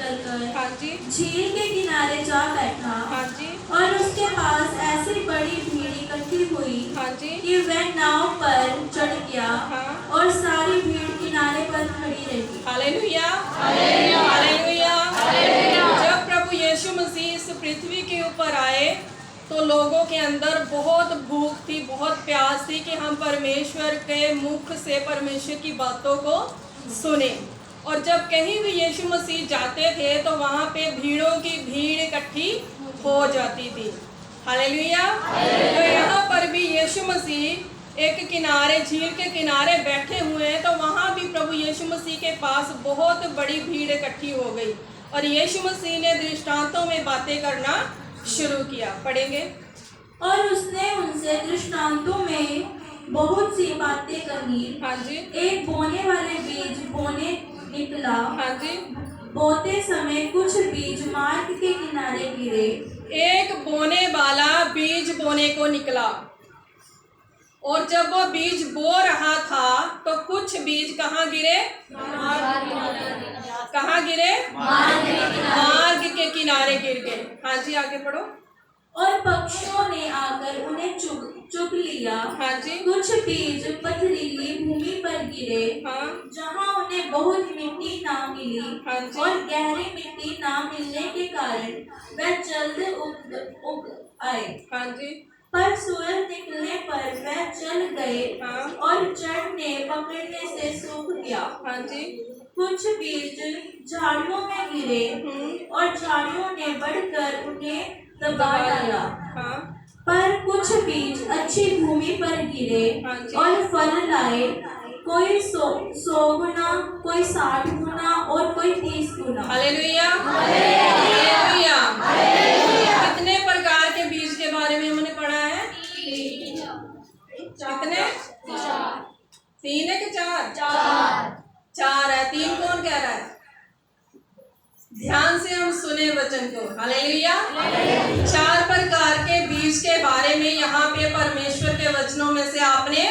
निकलकर हाँ जी, झील के किनारे जा बैठा हाँ जी, और उसके पास ऐसी बड़ी भीड़ इकट्ठी हुई हाँ जी, कि वह नाव पर चढ़ गया हाँ। और सारी भीड़ किनारे पर खड़ी रही। Hallelujah, hallelujah, hallelujah. जब प्रभु यीशु मसीह इस पृथ्वी के ऊपर आए तो लोगों के अंदर बहुत भूख थी, बहुत प्यास थी कि हम परमेश्वर के मुख से परमेश्वर की बातों को सुने। और जब कहीं भी यीशु मसीह जाते थे तो वहाँ पे भीड़ों की भीड़ इकट्ठी हो जाती थी। हालेलुया। तो यहाँ पर भी यीशु मसीह एक किनारे, झील के किनारे बैठे हुए हैं, तो वहाँ भी प्रभु यीशु मसीह के पास बहुत बड़ी भीड़ इकट्ठी हो गई और यीशु मसीह ने दृष्टांतों में बातें करना शुरू किया। पढ़ेंगे। और उसने उनसे दृष्टांतों में बहुत सी बातें कही। हाँ जी, एक बोने वाले बीज बोने निकला। हाँ जी। बोते समय कुछ बीज मार्ग के किनारे गिरे। एक बोने वाला बीज बोने को निकला और जब वो बीज बो रहा था तो कुछ बीज कहाँ गिरे? कहाँ गिरे? मार्ग के किनारे गिर गए। हाँ जी, आगे पढ़ो। और पक्षियों ने आकर उन्हें चुग लिया। हाँ जी, कुछ बीज पथरीली भूमि पर गिरे, हाँ, जहाँ उन्हें बहुत मिट्टी ना मिली। हाँ जी, और गहरी मिट्टी ना मिलने के कारण वह जल्द उग आए। हाँ जी, पर सूरज निकलने पर वह जल गए हाँ, और चढ़ने पकड़ने से सूख गया। हाँ जी, कुछ बीज झाड़ियों में गिरे और झाड़ियों ने बढ़कर उन्हें दबा डाला। हाँ, पर कुछ बीज अच्छी भूमि पर गिरे हाँ जी। और फल लाए, कोई 100 गुना, कोई 60 गुना और कोई 30 गुना। Hallelujah, hallelujah, hallelujah. कितने प्रकार के बीज के बारे में हमने पढ़ा है? कितने? 3 है कि 4? 4 है। 3 कौन कह रहा है? ध्यान से हम सुने वचन को। हालेलुया। 4 प्रकार के बीज के बारे में यहाँ पे परमेश्वर के वचनों में से आपने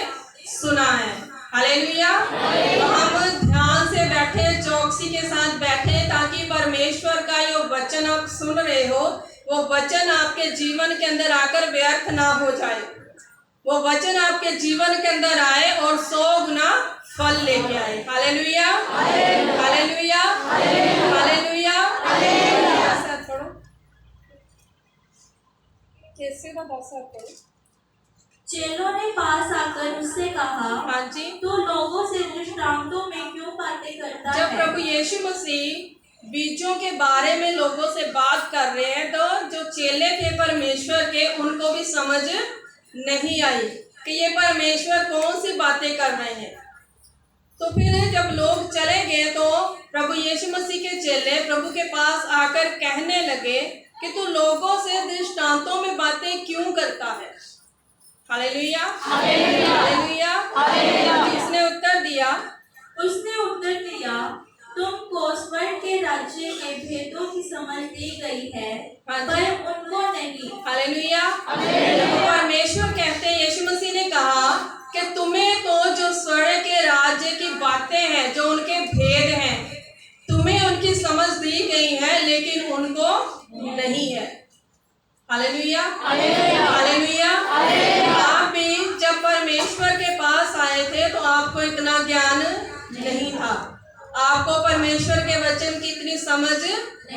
सुना है। हालेलुया। तो हम ध्यान से बैठे, चौकसी के साथ बैठे, ताकि परमेश्वर का ये वचन आप सुन रहे हो, वो वचन आपके जीवन के अंदर आकर व्यर्थ ना हो जाए। वो वचन आपके जीवन के अंदर आए और 100 गुना फल लेके आए। Hallelujah, hallelujah, hallelujah, hallelujah. साथ पढ़ो। कैसे का साथ पढ़ो। चेलों ने पास आकर उससे कहा, हाँ जी, तू लोगों से दृष्टांतों में क्यों बातें करता जब है? प्रभु यीशु मसीह बीजों के बारे में लोगों से बात कर रहे हैं तो जो चेले थे परमेश्वर के, उनको भी समझ नहीं आई कि ये परमेश्वर कौन सी बातें कर रहे हैं। तो फिर जब लोग चले गए तो प्रभु यीशु मसीह के चेले प्रभु के पास आकर कहने लगे कि तू लोगों से दृष्टांतों में बातें क्यों करता है? Hallelujah, hallelujah, hallelujah. उसने उत्तर दिया, तुमको स्वर्ग के राज्य के भेदों की समझ दी गई है, हाँ जी। पर उनको नहीं। हालेलुया। परमेश्वर कहते हैं, यीशु मसीह ने कहा कि तुम्हें तो जो स्वर्ग के राज्य की बातें हैं, जो उनके भेद हैं, तुम्हें उनकी समझ दी गई है, लेकिन उनको नहीं है। Hallelujah, hallelujah. आप भी जब परमेश्वर के पास आए थे तो आपको इतना ज्ञान नहीं था, आपको परमेश्वर के वचन की इतनी समझ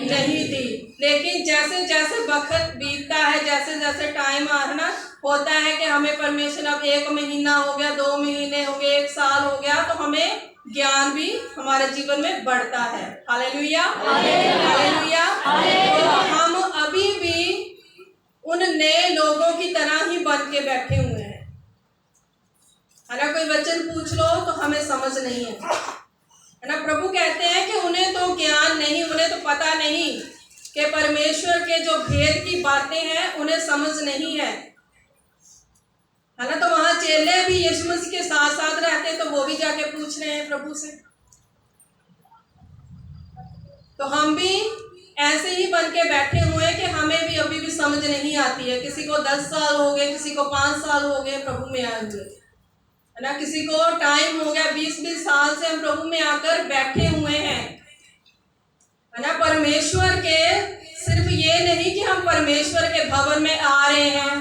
नहीं थी। लेकिन जैसे जैसे वक्त बीतता है, जैसे जैसे टाइम आना होता है कि हमें परमेश्वर, अब 1 महीना हो गया, 2 महीने हो गए, 1 साल हो गया, तो हमें ज्ञान भी हमारे जीवन में बढ़ता है। Hallelujah, hallelujah. तो हम अभी भी उन नए लोगों की तरह ही बन के बैठे हुए हैं, है ना। कोई वचन पूछ लो तो हमें समझ नहीं है ना। प्रभु कहते हैं कि उन्हें तो ज्ञान नहीं, उन्हें तो पता नहीं कि परमेश्वर के जो भेद की बातें हैं उन्हें समझ नहीं है ना। तो वहां चेले भी यीशु मसीह के साथ साथ रहते तो वो भी जाके पूछ रहे हैं प्रभु से। तो हम भी ऐसे ही बन के बैठे हुए हैं कि हमें भी अभी भी समझ नहीं आती है। किसी को 10 साल हो गए, किसी को 5 साल हो गए प्रभु में आए हुए, है ना। किसी को टाइम हो गया, 20-20 साल से हम प्रभु में आकर बैठे हुए हैं, है ना। परमेश्वर नहीं कि हम परमेश्वर के भवन में आ रहे हैं,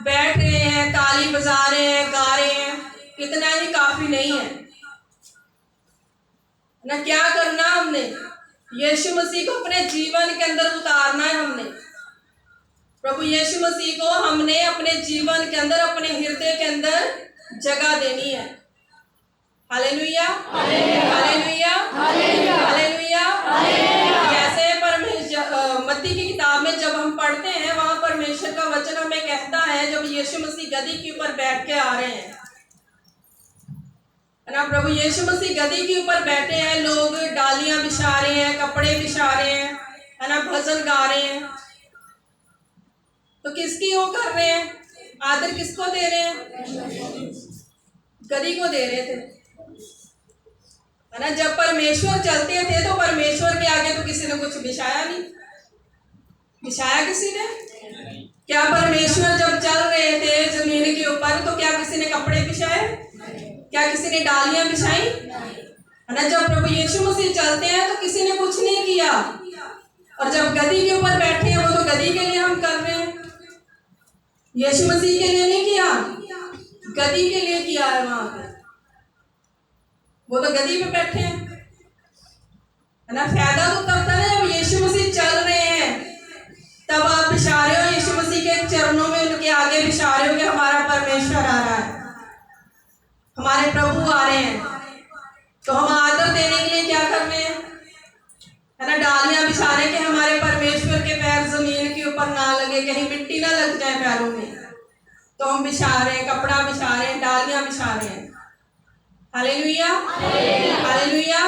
बैठ रहे हैं, ताली बजा रहे हैं, गा रहे हैं, इतना ही काफी नहीं है ना। क्या करना हमने? यीशु मसीह को अपने जीवन के अंदर उतारना है हमने। प्रभु यीशु मसीह को हमने अपने जीवन के अंदर, अपने हृदय के अंदर जगह देनी है। Hallelujah, hallelujah, hallelujah. जैसे मत्ती की किताब में जब हम पढ़ते हैं, वहां परमेश्वर का वचन हमें कहता है, जब यीशु मसीह गदही के ऊपर बैठ के आ रहे हैं, है ना, प्रभु यीशु मसीह गदही के ऊपर बैठे हैं, लोग डालियां बिछा रहे हैं, कपड़े बिछा रहे हैं, है ना, भजन गा रहे हैं, तो किसकी वो कर रहे हैं? आदर किसको दे रहे हैं? गदही को दे रहे थे, है ना। जब परमेश्वर चलते थे तो परमेश्वर के आगे तो किसी ने कुछ बिछाया नहीं, बिछाया किसी ने? क्या परमेश्वर जब चल रहे थे जमीन के ऊपर तो क्या किसी ने कपड़े बिछाए? क्या किसी ने डालियां बिछाई? है ना। जब प्रभु यीशु मसीह चलते हैं तो किसी ने कुछ नहीं किया, और जब गदही के ऊपर बैठे हैं वो तो गदही के लिए हम कर रहे हैं, यीशु मसीह के लिए नहीं किया, गदही के लिए किया है। वहां पे वो तो गदही पे बैठे हैं, है ना। फायदा तो तब था ना जब यीशु मसीह चल रहे हैं, तब आप बिछा रहे हो यीशु मसीह के चरणों में, उनके आगे बिछा रहे हो कि हमारा परमेश्वर आ रहा है, हमारे प्रभु आ रहे हैं, तो हम आदर देने के लिए क्या कर रहे हैं? है ना, डालियां बिछा रहे कि हमारे परमेश्वर के पैर जमीन के ऊपर ना लगे, कहीं मिट्टी ना लग जाए पैरों में, तो हम बिछा रहे हैं, कपड़ा बिछा रहे हैं, डालियां बिछा रहे हैं। Hallelujah, hallelujah.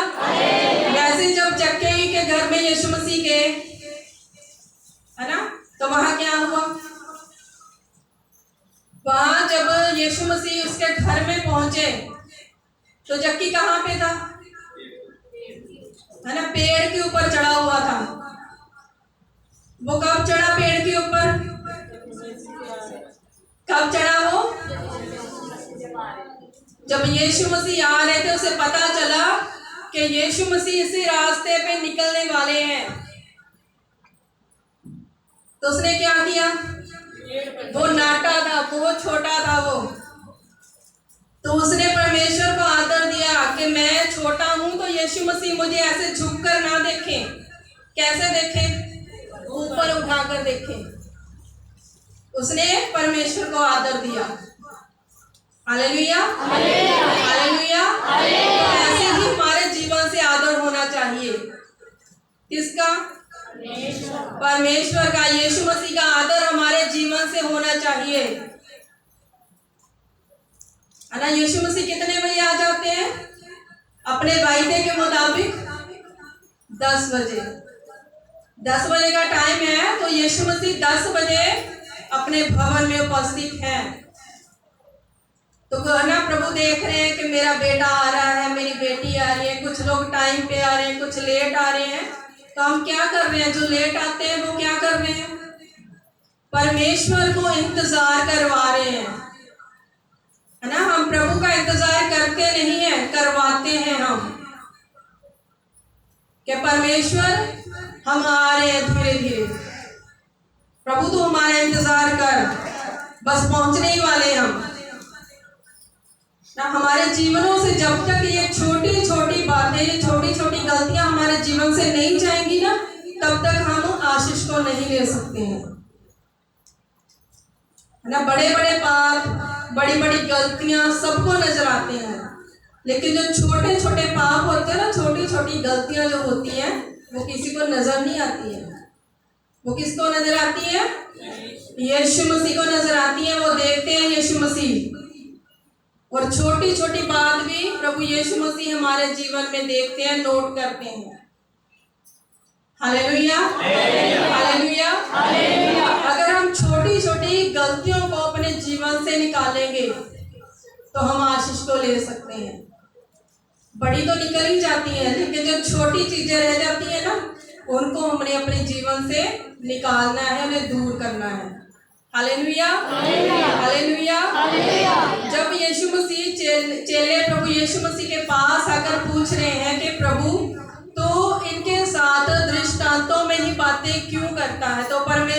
वैसे जब जक्कई के घर में यीशु मसीह के, है ना, तो वहां क्या हुआ? वहां जब यीशु मसीह उसके घर में पहुंचे तो जक्की कहाँ पे था? है ना, पेड़ के ऊपर चढ़ा हुआ था। वो कब चढ़ा पेड़ के ऊपर? कब चढ़ा वो? जब यीशु मसीह आ रहे थे, उसे पता चला कि यीशु मसीह इसी रास्ते पे निकलने वाले हैं, तो उसने क्या किया? वो नाटा था, बहुत छोटा था वो, तो उसने परमेश्वर को आदर दिया कि मैं छोटा हूं तो यीशु मसीह मुझे ऐसे झुककर ना देखें। कैसे देखें? ऊपर उठाकर देखें। उसने परमेश्वर को आदर दिया। Hallelujah, hallelujah. तो ऐसे ही हमारे जीवन से आदर होना चाहिए। किसका? परमेश्वर का, यीशु मसीह का आदर हमारे जीवन से होना चाहिए, है ना। यीशु मसीह कितने बजे आ जाते हैं? अपने वायदे के मुताबिक 10 बजे। 10 बजे का टाइम है, तो यीशु मसीह 10 बजे अपने भवन में उपस्थित हैं। तो है ना, प्रभु देख रहे हैं कि मेरा बेटा आ रहा है, मेरी बेटी आ रही है, कुछ लोग टाइम पे आ रहे हैं, कुछ लेट आ रहे हैं, तो हम क्या कर रहे हैं? जो लेट आते हैं वो क्या कर रहे हैं? परमेश्वर को इंतजार करवा रहे हैं, है ना। हम प्रभु का इंतजार करते नहीं है, करवाते हैं हम, कि परमेश्वर हम आ रहे हैं धीरे धीरे, प्रभु तो हमारा इंतजार कर, बस पहुंचने ही वाले हम ना। हमारे जीवनों से जब तक ये छोटी छोटी बातें, छोटी छोटी गलतियां हमारे जीवन से नहीं जाएंगी ना, तब तक हम आशीष को नहीं ले सकते हैं, है ना। बड़े बड़े पाप, बड़ी बड़ी गलतियां सबको नजर आते हैं, लेकिन जो छोटे छोटे पाप होते हैं ना, छोटी छोटी गलतियां जो होती हैं, वो किसी को नजर नहीं आती है। वो किसको नजर आती है? यीशु मसीह को नजर आती है। वो देखते हैं यीशु मसीह, और छोटी छोटी बात भी प्रभु यीशु मसीह हमारे जीवन में देखते हैं, नोट करते हैं। Hallelujah, hallelujah, hallelujah. अगर हम छोटी छोटी गलतियों को अपने जीवन से निकालेंगे तो हम आशीष को ले सकते हैं। बड़ी तो निकल ही जाती है, लेकिन जो छोटी चीजें रह जाती है ना, उनको हमने अपने जीवन से निकालना है, उन्हें दूर करना है। Hallelujah, hallelujah. जब यीशु मसीह चेले प्रभु यीशु मसीह के पास आकर पूछ रहे हैं कि प्रभु तो इनके साथ दृष्टांतों में ही बातें क्यों करता है, तो परमेश्वर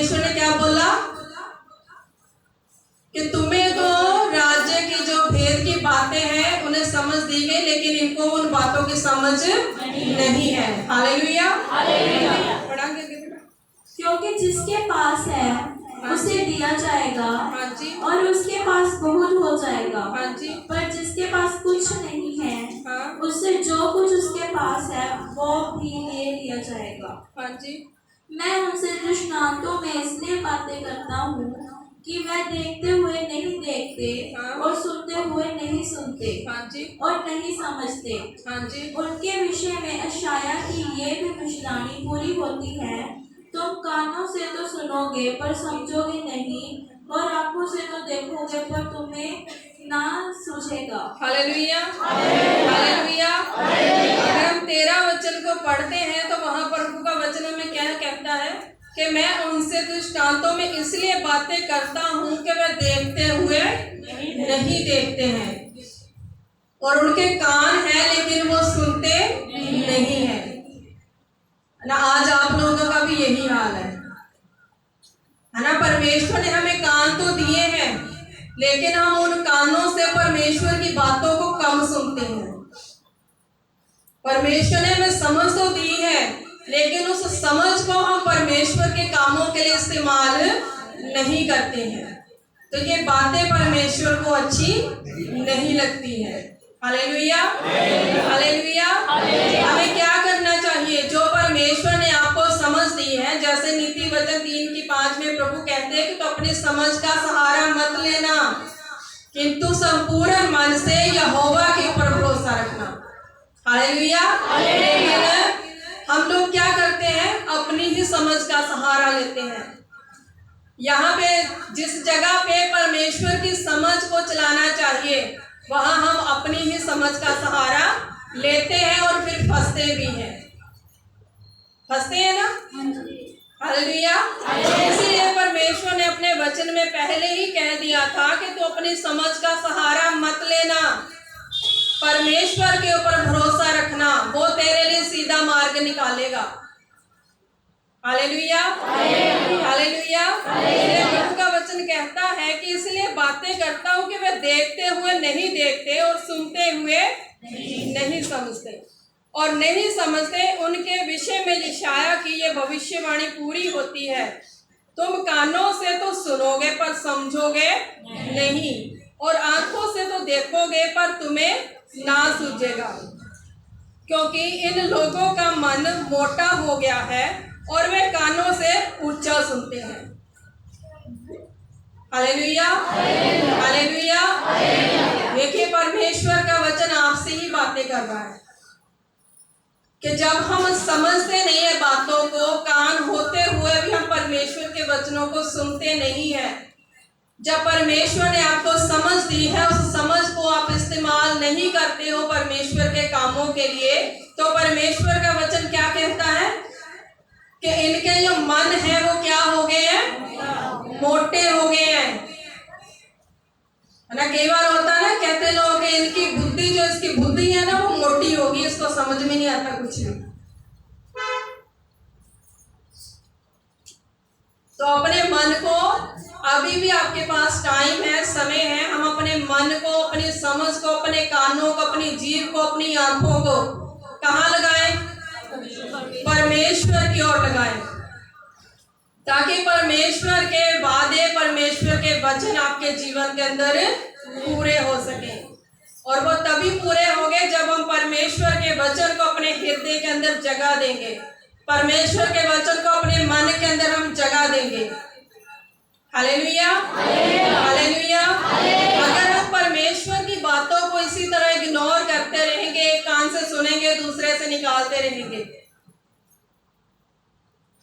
कि तुम्हें तो राज्य की जो भेद की बातें हैं उन्हें समझ दी गई, लेकिन इनको उन बातों की समझ नहीं है। हालेलुया। पढ़ाएंगे बेटा। क्योंकि जिसके पास है उसे दिया जाएगा हाँ जी। और उसके पास बहुत हो जाएगा। हाँ जी। पर जिसके पास कुछ नहीं है हाँ। उससे जो कुछ उसके पास है वो भी ले लिया जाएगा। हाँ जी। मैं उनसे दृष्टांतों में इसलिए बातें करता हूँ कि वह देखते हुए नहीं देखते हाँ। और सुनते हुए नहीं सुनते हाँ जी। और नहीं समझते। हाँ जी। उनके विषय में यशायाह की ये भी भविष्यवाणी पूरी होती है, तुम कानों से तो सुनोगे पर समझोगे नहीं, और आंखों से तो देखोगे पर तुम्हें ना सूझेगा। हालेलुया। हालेलुया। अगर हम 13 वचन को पढ़ते हैं तो वहां प्रभु का वचन हमें क्या कहता है कि मैं उनसे दृष्टांतों में इसलिए बातें करता हूँ कि वे देखते हुए नहीं देखते हैं और उनके कान हैं लेकिन वो सुनते नहीं है ना। आज आप लोगों का भी यही हाल है ना। परमेश्वर ने हमें कान तो दिए हैं लेकिन हम उन कानों से परमेश्वर की बातों को कम सुनते हैं। परमेश्वर ने हमें समझ तो दी है लेकिन उस समझ को हम परमेश्वर के कामों के लिए इस्तेमाल नहीं करते हैं, तो ये बातें परमेश्वर को अच्छी नहीं लगती है। हालेलुया। हालेलुया। हमें क्या करना चाहिए? जो परमेश्वर ने आपको समझ दी है, जैसे नीति वचन 3:5 में प्रभु कहते हैं कि तो अपनी समझ का सहारा मत लेना किंतु संपूर्ण मन से यहोवा के ऊपर भरोसा रखना। हालेलुया। लेकिन हम लोग क्या करते हैं? अपनी ही समझ का सहारा लेते हैं। यहाँ पे जिस जगह पे परमेश्वर की समझ को चलाना चाहिए वहां हम अपनी ही समझ का सहारा लेते हैं और फिर फंसते भी हैं। फंसते हैं ना। हालेलुया। इसीलिए परमेश्वर ने अपने वचन में पहले ही कह दिया था कि तू अपनी समझ का सहारा मत लेना, परमेश्वर के ऊपर भरोसा रखना, वो तेरे लिए सीधा मार्ग निकालेगा। हालेलुया। हालेलुया। प्रभु का वचन कहता है कि इसलिए बातें करता हूं कि वे देखते हुए नहीं देखते और सुनते हुए नहीं समझते और नहीं समझते। उनके विषय में यशायाह की ये भविष्यवाणी पूरी होती है, तुम कानों से तो सुनोगे पर समझोगे नहीं और आंखों से तो देखोगे पर तुम्हें ना सूझेगा, क्योंकि इन लोगों का मन मोटा हो गया है और वे कानों से ऊंचा सुनते हैं। हालेलुया। हालेलुया। देखिए परमेश्वर का वचन आपसे ही बातें कर रहा है कि जब हम समझते नहीं है बातों को, कान होते हुए भी हम परमेश्वर के वचनों को सुनते नहीं है। जब परमेश्वर ने आपको समझ दी है, उस समझ को आप इस्तेमाल नहीं करते हो परमेश्वर के कामों के लिए, तो परमेश्वर का वचन क्या कहता है कि इनके जो मन है वो क्या हो गए हैं? मोटे हो गए हैं ना। कई बार होता है ना, कहते लोग कि इनकी बुद्धि, जो इसकी बुद्धि है ना वो मोटी होगी, इसको समझ में नहीं आता कुछ भी। तो अपने मन को, अभी भी आपके पास टाइम है, समय है, हम अपने मन को, अपनी समझ को, अपने कानों को, अपनी जीभ को, अपनी आंखों को कहाँ लगाएं? परमेश्वर की ओर लगाएं, ताकि परमेश्वर के वादे, परमेश्वर के वचन आपके जीवन के अंदर पूरे हो सके। और वो तभी पूरे होंगे जब हम परमेश्वर के वचन को अपने हृदय के अंदर जगह देंगे, परमेश्वर के वचन को अपने मन के अंदर हम जगह देंगे। हालेलुया। हालेलुया। अगर हम परमेश्वर की बातों को इसी तरह इग्नोर करते रहेंगे, एक कान से सुनेंगे दूसरे से निकालते रहेंगे,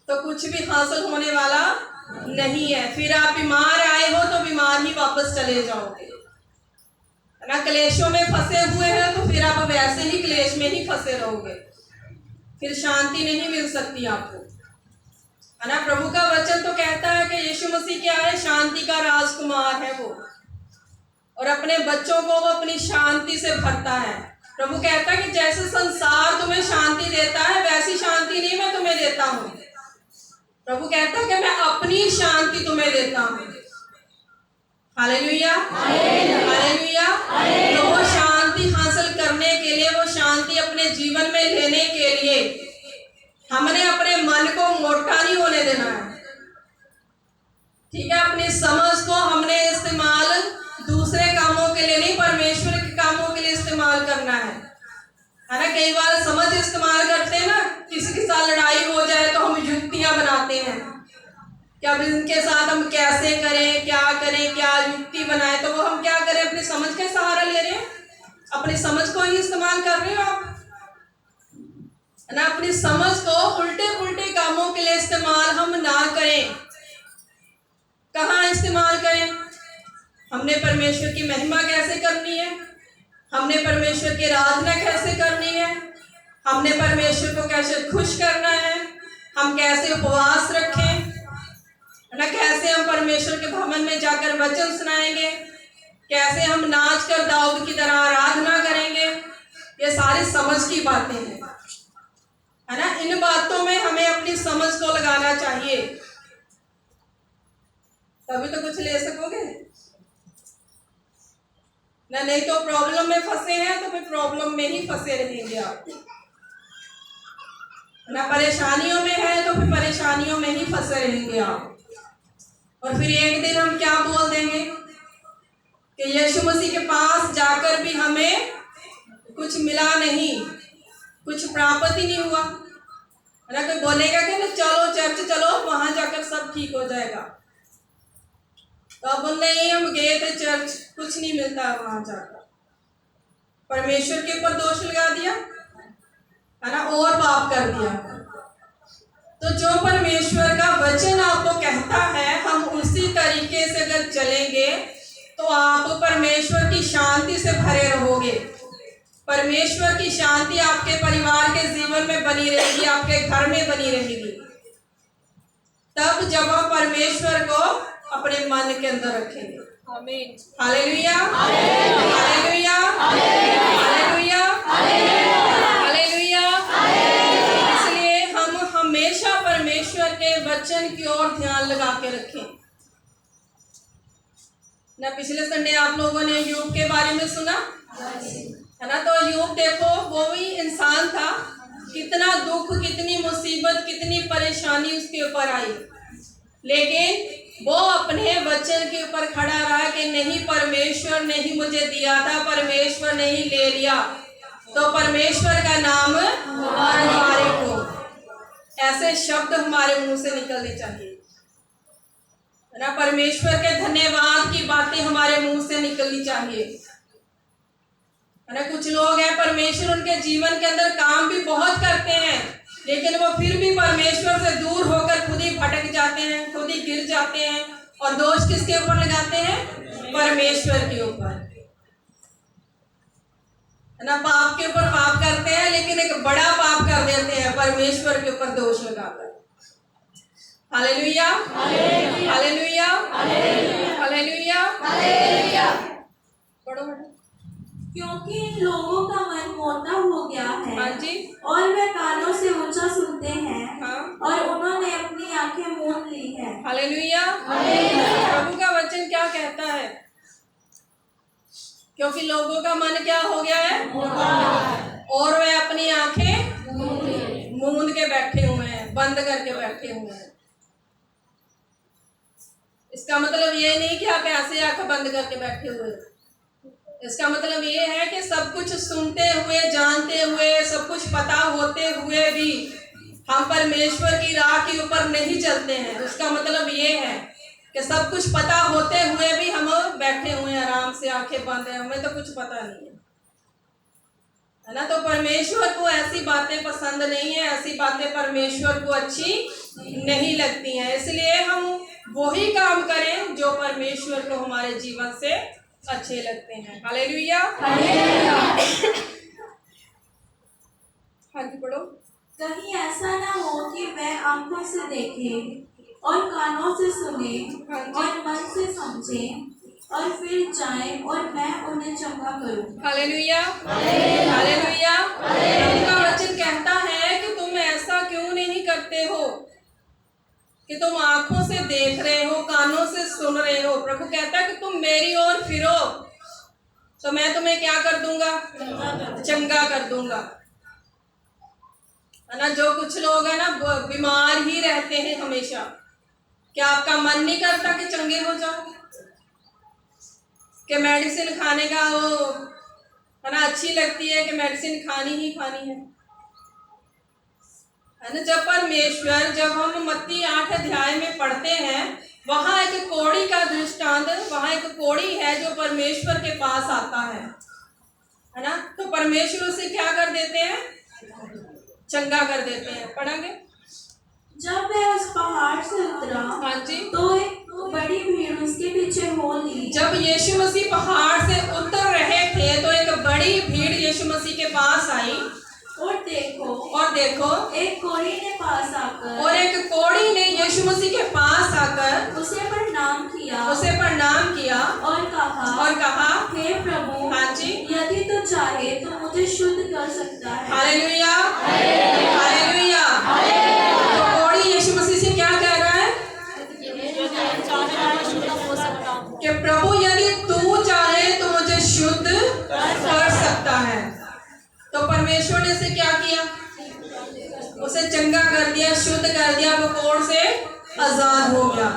तो कुछ भी हासिल होने वाला नहीं है। फिर आप बीमार आए हो तो बीमार ही वापस चले जाओगे ना। क्लेशों में फंसे हुए हैं तो फिर आप वैसे ही क्लेश में ही फंसे रहोगे, फिर शांति नहीं मिल सकती आपको, है ना। प्रभु का वचन तो कहता है कि यीशु मसीह क्या है? शांति का राजकुमार है वो, और अपने बच्चों को वो अपनी शांति से भरता है। प्रभु कहता है कि जैसे संसार तुम्हें शांति देता है वैसी शांति नहीं मैं तुम्हें देता हूँ। प्रभु कहता है कि मैं अपनी शांति तुम्हें देता हूँ। Hallelujah, hallelujah. तो वो शांति हासिल करने के लिए, वो शांति अपने जीवन में लेने के लिए हमने अपने मन को मोटा नहीं होने देना है। ठीक है, अपनी समझ को हमने इस्तेमाल दूसरे कामों के लिए नहीं, परमेश्वर के कामों के लिए इस्तेमाल करना है ना। कई बार समझ इस्तेमाल करते हैं ना, किसी के साथ लड़ाई हो जाए तो हम युक्तियां बनाते हैं कि अब इनके साथ हम कैसे करें, क्या युक्ति बनाए। तो वो हम क्या करें, अपनी समझ का सहारा ले रहे हैं, अपनी समझ को ही इस्तेमाल कर रहे हो आप, है ना। अपनी समझ को उल्टे पुल्टे कामों के लिए इस्तेमाल हम ना करें। कहाँ इस्तेमाल करें? हमने परमेश्वर की महिमा कैसे करनी है, हमने परमेश्वर की आराधना कैसे करनी है, हमने परमेश्वर को कैसे खुश करना है, हम कैसे उपवास रखें, है ना। कैसे हम परमेश्वर के भवन में जाकर वचन सुनाएंगे, कैसे हम नाच कर दाऊद की तरह आराधना करेंगे। ये सारी समझ की बातें हैं, है ना। इन बातों में हमें अपनी समझ को लगाना चाहिए, तभी तो कुछ ले सकोगे ना। नहीं तो प्रॉब्लम में फंसे हैं तो फिर प्रॉब्लम में ही फंसे रहेंगे आप, ना। परेशानियों में है तो फिर परेशानियों में ही फंसे रहेंगे आप। और फिर एक दिन हम क्या बोल देंगे कि यीशु मसीह के पास जाकर भी हमें कुछ मिला नहीं, कुछ प्राप्त ही नहीं हुआ, है ना। कोई बोलेगा कि ना चलो चर्च चलो, वहां जाकर सब ठीक हो जाएगा। तो अब नहीं, हम गए थे चर्च, कुछ नहीं मिलता वहां जाकर, परमेश्वर के ऊपर दोष लगा दिया, है ना, और पाप कर दिया। तो जो परमेश्वर का वचन आपको कहता है, हम उसी तरीके से अगर चलेंगे तो आप परमेश्वर की शांति से भरे रहोगे। परमेश्वर की शांति आपके परिवार के जीवन में बनी रहेगी, आपके घर में बनी रहेगी। तब जब आप परमेश्वर को अपने मन के अंदर रखेंगे। आमीन, हालेलुया, हालेलुया, हालेलुया, हालेलुया। इसलिए हम हमेशा परमेश्वर के वचन की ओर ध्यान लगा के रखें ना। पिछले संडे आप लोगों ने यूब के बारे में सुना, है ना। तो यूब देखो, वो भी इंसान था, कितना दुख, कितनी मुसीबत, कितनी परेशानी उसके ऊपर आई, लेकिन वो अपने वचन के ऊपर खड़ा रहा कि नहीं, परमेश्वर ने ही मुझे दिया था, परमेश्वर ने ही ले लिया। तो परमेश्वर का नाम हमारे को, ऐसे शब्द हमारे मुंह से निकलने चाहिए, है ना। परमेश्वर के धन्यवाद की बातें हमारे मुंह से निकलनी चाहिए, है ना। कुछ लोग हैं, परमेश्वर उनके जीवन के अंदर काम भी बहुत करते हैं, लेकिन वो फिर भी परमेश्वर से दूर होकर खुद ही भटक जाते हैं, खुद ही गिर जाते हैं। और दोष किसके ऊपर लगाते हैं? परमेश्वर के ऊपर, है ना। पाप के ऊपर पाप करते हैं, लेकिन एक बड़ा पाप कर देते हैं, परमेश्वर के ऊपर दोष लगाकर। Hallelujah, hallelujah, hallelujah, hallelujah. पढ़ो बेटा। क्योंकि इन लोगों का मन मोटा हो गया है, हाँ जी, और वे कानों से ऊंचा सुनते हैं, हाँ, और उन्होंने अपनी आंखें मूंद ली है। Hallelujah, hallelujah. प्रभु का वचन क्या कहता है? क्योंकि लोगों का मन क्या हो गया है? और वे अपनी आंखें मूंद के बैठे हुए हैं, बंद करके बैठे हुए हैं। इसका मतलब ये नहीं कि आप ऐसे आंखें बंद करके बैठे हुए हैं। इसका मतलब ये है कि सब कुछ सुनते हुए, जानते हुए, सब कुछ पता होते हुए भी हम परमेश्वर की राह के ऊपर नहीं चलते हैं। उसका मतलब ये है कि सब कुछ पता होते हुए भी हम बैठे हुए हैं, आराम से आंखें बंद हैं, हमें तो कुछ पता नहीं है ना। तो परमेश्वर को ऐसी बातें पसंद नहीं है, ऐसी बातें परमेश्वर को अच्छी नहीं लगती हैं। इसलिए हम वही काम करें जो परमेश्वर को हमारे जीवन से अच्छे लगते हैं। Hallelujah, hallelujah. हाँ जी, पढ़ो। कहीं ऐसा ना हो कि वह आंखों से देखे और कानों से सुने और मन से समझे और फिर जाए और मैं उन्हें चंगा करूं। Hallelujah, hallelujah. प्रभु का वचन कहता है कि तुम ऐसा क्यों नहीं करते हो, कि तुम आंखों से देख रहे हो, कानों से सुन रहे हो। प्रभु कहता है कि तुम मेरी ओर फिरो तो मैं तुम्हें क्या कर दूंगा? चंगा कर दूंगा। है ना, जो कुछ लोग है ना बीमार ही रहते हैं हमेशा, क्या आपका मन नहीं करता कि चंगे हो जाओ? कि मेडिसिन खाने का वो है ना अच्छी लगती है कि मेडिसिन खानी ही खानी है ना। जब हम मत्ती 8 अध्याय में पढ़ते हैं, वहां एक कोढ़ी का दृष्टांत, वहां एक कोढ़ी है जो परमेश्वर के पास आता है ना। तो परमेश्वर उसे क्या कर देते हैं? चंगा कर देते हैं। पढ़ेंगे। जब वह उस पहाड़ से उतरा, हाँ जी। तो एक बड़ी भीड़ उसके पीछे हो ली। जब यीशु मसीह पहाड़ से उतर रहे थे तो एक बड़ी भीड़ यीशु मसीह के पास आई। और देखो एक कोढ़ी ने यीशु मसीह के पास आकर उसे प्रणाम किया और कहा, हे प्रभु, हाँ जी, यदि तू चाहे तो मुझे शुद्ध कर सकता है। Hallelujah, hallelujah. तो कोढ़ी यीशु मसीह से क्या कह रहा है? कि प्रभु यदि तू चाहे तो मुझे शुद्ध कर सकता है। तो परमेश्वर ने उसे क्या किया? उसे चंगा कर दिया, शुद्ध कर दिया, वो कोढ़ से आजाद हो गया।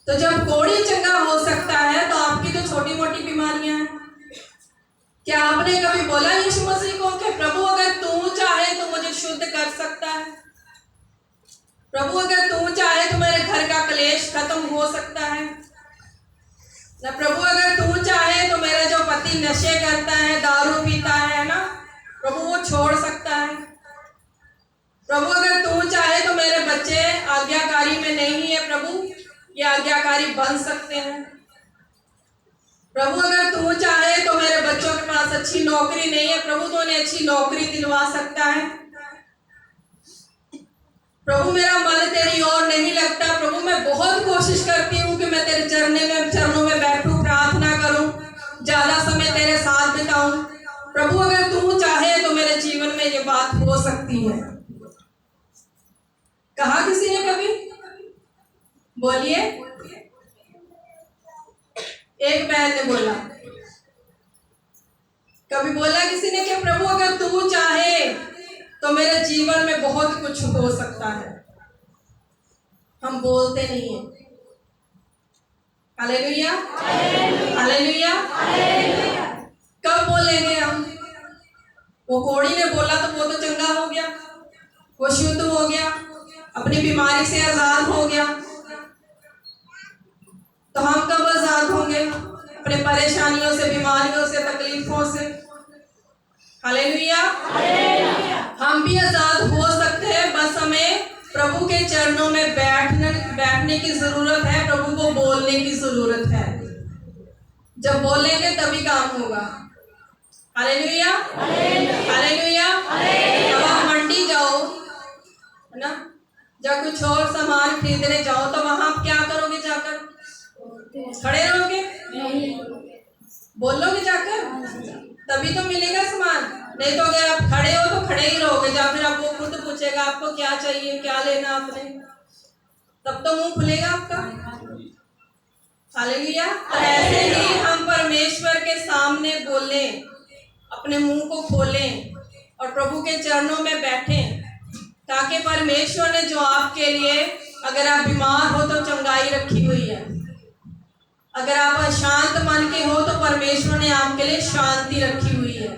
तो जब कोढ़ी चंगा हो सकता है तो आपकी तो छोटी मोटी बीमारियां हैं। क्या आपने कभी बोला यीशु मसीह को कि प्रभु अगर तू चाहे तो मुझे शुद्ध कर सकता है? प्रभु अगर तू चाहे तो मेरे घर का क्लेश खत्म हो सकता है ना। प्रभु अगर तू चाहे तो मेरा जो पति नशे करता है, दारू पीता है ना, प्रभु वो छोड़ सकता है। प्रभु अगर तू चाहे तो मेरे बच्चे आज्ञाकारी में नहीं है, प्रभु ये आज्ञाकारी बन सकते हैं। प्रभु अगर तू चाहे तो मेरे बच्चों के पास अच्छी नौकरी नहीं है, प्रभु तो उन्हें अच्छी नौकरी दिलवा सकता है। प्रभु मेरा मन तेरी ओर नहीं लगता, प्रभु मैं बहुत कोशिश करती हूँ कि मैं तेरे चरणों में बैठूं, प्रार्थना करूं, ज्यादा समय तेरे साथ बिताऊं। प्रभु अगर तू चाहे तो मेरे जीवन में ये बात हो सकती है। कहा किसी ने कभी? बोलिए। एक बहन ने बोला, कभी बोला किसी ने कि प्रभु अगर तू चाहे तो मेरे जीवन में बहुत कुछ हो सकता है। हम बोलते नहीं है। Hallelujah, hallelujah. कब बोलेंगे हम? वो कोढ़ी ने बोला तो वो तो चंगा हो गया, वो शुद्ध हो गया, अपनी बीमारी से आजाद हो गया। तो हम कब आजाद होंगे अपने परेशानियों से, बीमारियों से, तकलीफों से? हालेलुया। हम भी आजाद हो सकते हैं, बस हमें प्रभु के चरणों में बैठने की जरूरत है, प्रभु को बोलने की जरूरत है। जब बोलेंगे तभी काम होगा। Hallelujah, hallelujah. अब आप मंडी जाओ है ना, जब कुछ और सामान खरीदने जाओ तो वहां आप क्या करोगे? जाकर खड़े रहोगे? बोलोगे जाकर, तभी तो मिलेगा सामान। नहीं तो अगर आप खड़े हो तो खड़े ही रहोगे, या फिर आप वो खुद पूछेगा आपको क्या चाहिए, क्या लेना आपने, तब तो मुंह खुलेगा आपका। हालेलुया। तो ऐसे ही हम परमेश्वर के सामने बोलें, अपने मुंह को खोलें और प्रभु के चरणों में बैठें, ताकि परमेश्वर ने जो आपके लिए, अगर आप बीमार हो तो चंगाई रखी हुई है, अगर आप अशांत मन के हो तो परमेश्वर ने आपके लिए शांति रखी हुई है।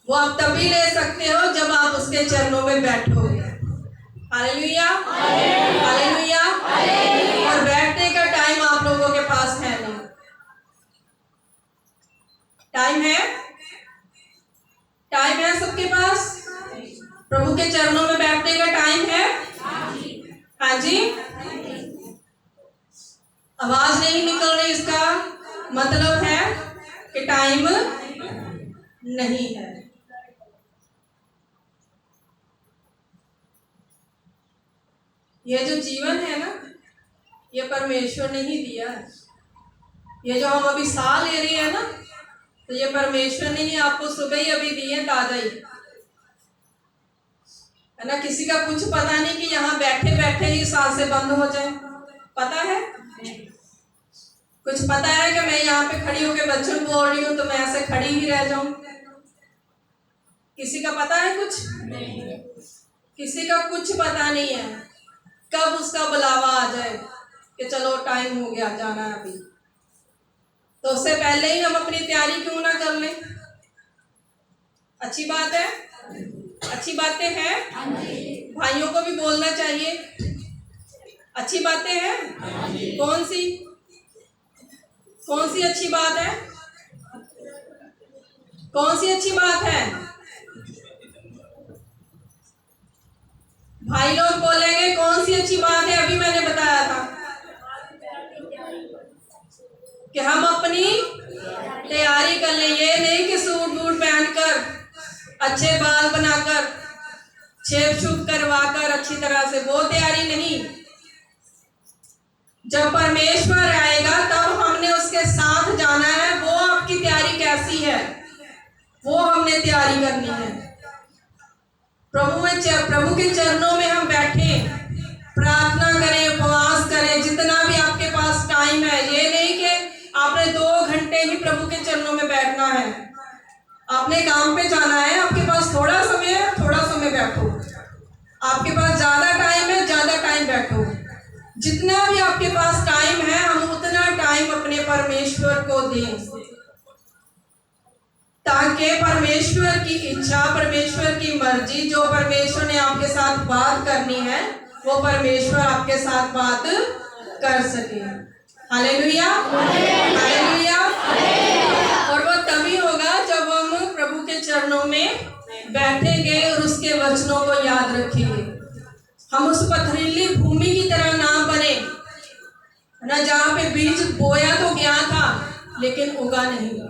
वो आप तभी ले सकते हो जब आप उसके चरणों में बैठोगे। Hallelujah, hallelujah. और बैठने का टाइम आप लोगों के पास है नहीं। टाइम है? टाइम है सबके पास? प्रभु के चरणों में बैठने का टाइम है? हाँ जी। आवाज नहीं निकल रही, इसका मतलब है कि टाइम नहीं है। ये जो जीवन है ना, ये परमेश्वर ने ही दिया है। ये जो हम अभी साह ले रहे हैं ना, तो ये परमेश्वर ने ही आपको सुबह ही अभी दी है, ताजा ही। है ना। किसी का कुछ पता नहीं कि यहाँ बैठे बैठे ही सांसें से बंद हो जाए, पता है? कुछ पता है कि मैं यहाँ पे खड़ी होकर बच्चों को बोल रही हूँ तो मैं ऐसे खड़ी ही रह जाऊं? किसी का पता है कुछ? किसी का कुछ पता नहीं है कब उसका बुलावा आ जाए कि चलो टाइम हो गया, जाना है अभी। तो उससे पहले ही हम अपनी तैयारी क्यों ना कर लें? अच्छी बात है, अच्छी बातें हैं, भाइयों को भी बोलना चाहिए। अच्छी बातें हैं, कौन सी अच्छी बात है? कौन सी अच्छी बात है? भाई लोग बोलेंगे कौन सी अच्छी बात है? अभी मैंने बताया था कि हम अपनी तैयारी कर लें। ये नहीं कि सूट बूट पहनकर, अच्छे बाल बनाकर, शेप शूप करवाकर अच्छी तरह से, वो तैयारी नहीं। जब परमेश्वर आएगा तब हमने उसके साथ जाना है। वो आपकी तैयारी कैसी है, वो हमने तैयारी करनी है। प्रभु के चरणों में हम बैठे, प्रार्थना करें, उपवास करें, जितना भी आपके पास टाइम है। ये नहीं कि आपने 2 घंटे ही प्रभु के चरणों में बैठना है। आपने काम पे जाना है, आपके पास थोड़ा समय है, थोड़ा समय बैठो। आपके पास ज्यादा टाइम है, ज्यादा टाइम बैठो। जितना भी आपके पास टाइम है, हम उतना टाइम अपने परमेश्वर को दें, ताकि परमेश्वर की इच्छा, परमेश्वर की मर्जी, जो परमेश्वर ने आपके साथ बात करनी है, वो परमेश्वर आपके साथ बात कर सके। Hallelujah, hallelujah. और वो तभी होगा जब हम प्रभु के चरणों में बैठेंगे और उसके वचनों को याद रखेंगे। हम उस पथरीली भूमि की तरह ना बने ना, जहां पे बीज बोया तो गया था लेकिन उगा नहीं,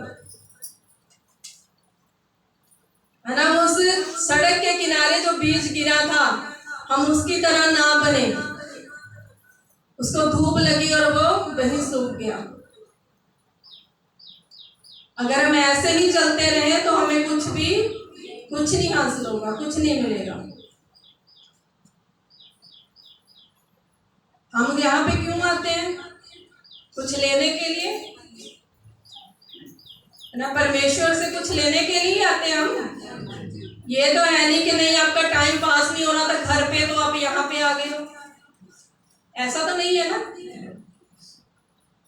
है ना। उस सड़क के किनारे जो बीज गिरा था, हम उसकी तरह ना बने। उसको धूप लगी और वो वहीं सूख गया। अगर हम ऐसे ही चलते रहे तो हमें कुछ नहीं हासिल होगा, कुछ नहीं मिलेगा। हम यहाँ पे क्यों आते हैं? कुछ लेने के लिए, ना, परमेश्वर से कुछ लेने के लिए आते हैं हम। ये तो है नहीं कि नहीं, आपका टाइम पास नहीं होना था घर पे तो आप यहाँ पे आ गए हो, ऐसा तो नहीं है ना।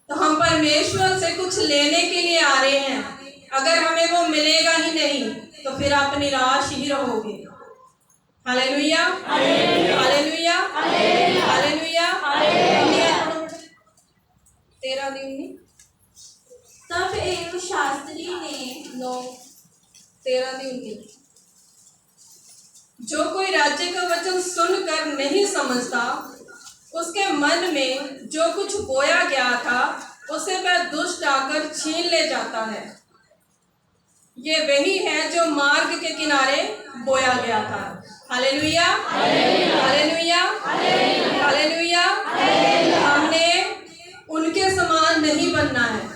तो हम परमेश्वर से कुछ लेने के लिए आ रहे हैं। अगर हमें वो मिलेगा ही नहीं तो फिर आप निराश ही रहोगे। Hallelujah, hallelujah, hallelujah. 13 तब एक शास्त्री ने 13 जो कोई राज्य का वचन सुनकर नहीं समझता, उसके मन में जो कुछ बोया गया था उसे वह दुष्ट आकर छीन ले जाता है। ये वही है जो मार्ग के किनारे बोया गया था। Hallelujah, hallelujah, hallelujah. हमने उनके समान नहीं बनना है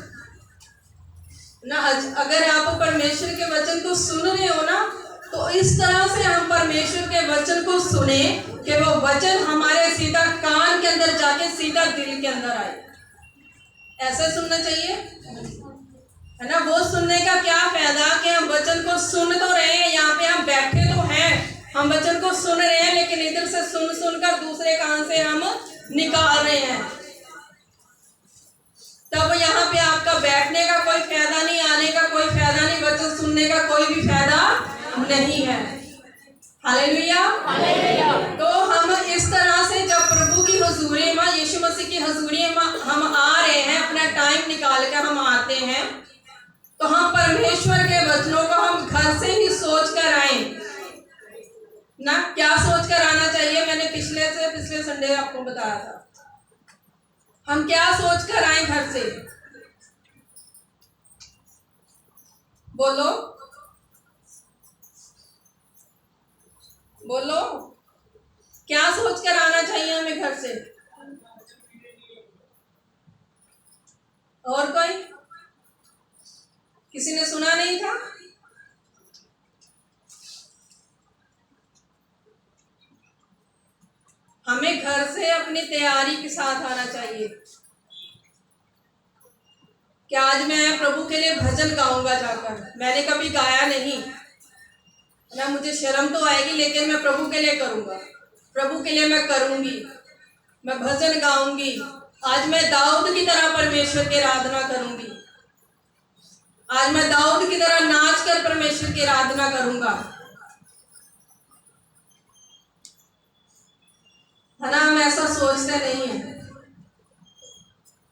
ना। अगर आप परमेश्वर के वचन को सुन रहे हो ना, तो इस तरह से हम परमेश्वर के वचन को सुने कि वो वचन हमारे सीधा कान के अंदर जाके सीधा दिल के अंदर आए। ऐसे सुनना चाहिए, है ना। वो सुनने का क्या फायदा कि हम वचन को सुन तो रहे हैं, यहाँ पे हम बैठे तो हैं, हम वचन को सुन रहे हैं, लेकिन इधर से सुनकर दूसरे कान से हम निकाल रहे हैं। तब यहाँ पे आपका बैठने का कोई फायदा नहीं, आने का कोई फायदा नहीं, वचन सुनने का कोई भी फायदा नहीं है। हालेलुया। तो हम इस तरह से जब प्रभु की हुजूरी में, यीशु मसीह की हुजूरी में हम आ रहे हैं, अपना टाइम निकाल कर हम आते हैं, तो हम परमेश्वर के वचनों को हम घर से ही सोच कर आए ना। क्या सोच कर आना चाहिए? मैंने पिछले संडे आपको बताया था। हम क्या सोच कर आए घर से? बोलो बोलो, क्या सोच कर आना चाहिए हमें घर से? और कोई? किसी ने सुना नहीं था? हमें घर से अपनी तैयारी के साथ आना चाहिए कि आज मैं प्रभु के लिए भजन गाऊंगा जाकर। मैंने कभी गाया नहीं ना, मुझे शर्म तो आएगी, लेकिन मैं प्रभु के लिए करूंगा, प्रभु के लिए मैं करूंगी, मैं भजन गाऊंगी। आज मैं दाऊद की तरह परमेश्वर की आराधना करूंगी। आज मैं दाऊद की तरह नाच कर परमेश्वर की आराधना करूंगा, है ना। हम ऐसा सोचते नहीं है।